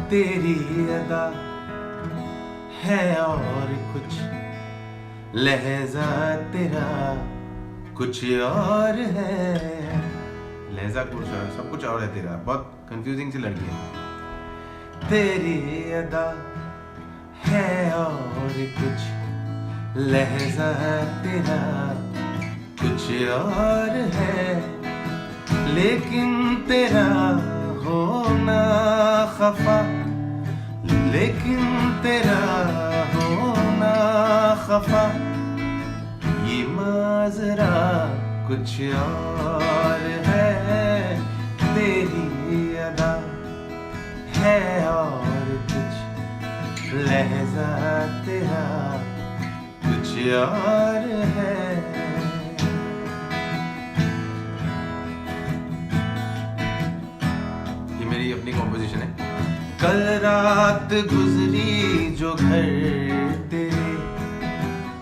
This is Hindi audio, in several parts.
तेरी अदा है और कुछ, लहजा तेरा कुछ और है। लहजा कुछ सब कुछ और है तेरा, बहुत कंफ्यूजिंग सी लड़की है। तेरी अदा है और कुछ, लहजा तेरा कुछ और है। लेकिन तेरा होना खफा, लेकिन तेरा होना खफा, ये माजरा कुछ और है। तेरी अदा है और कुछ, लहजा तेरा कुछ और है। ये मेरी अपनी कॉम्पोजिशन है। कल रात गुजरी जो घर तेरे,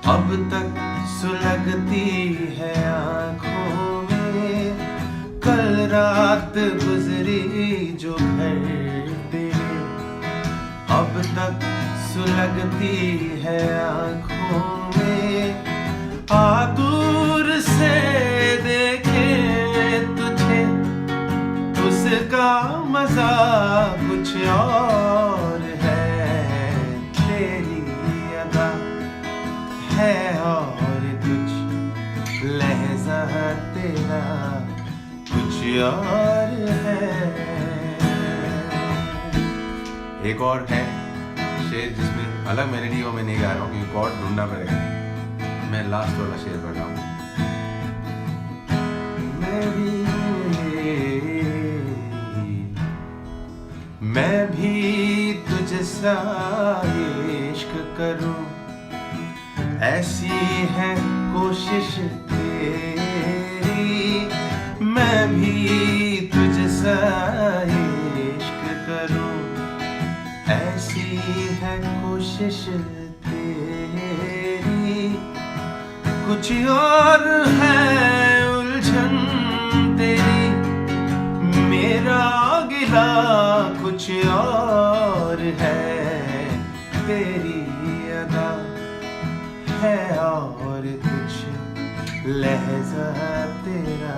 अब तक सुलगती है आँखों में। कल रात गुजरी जो घर तेरे, अब तक सुलगती है आँखों में। आ दूर से देखे तुझे, उसका मजा कुछ और है। तेरी अदा है और कुछ, लहजा तेरा कुछ और है। एक और है शेर जिसमें अलग मेलोडी हो, मैं नहीं गा रहा हूँ क्योंकि कॉर्ड ढूंढना पड़ेगा। मैं लास्ट वाला शेर पढ़ रहा हूँ। मैं भी तुझसा इश्क करूं, ऐसी है कोशिश तेरी। मैं भी तुझसा इश्क करूं, ऐसी है कोशिश तेरी। कुछ और है उलझन तेरी, मेरा गिला कुछ और है। तेरी अदा है और कुछ, लहजा तेरा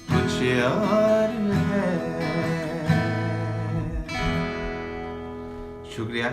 कुछ और है। शुक्रिया।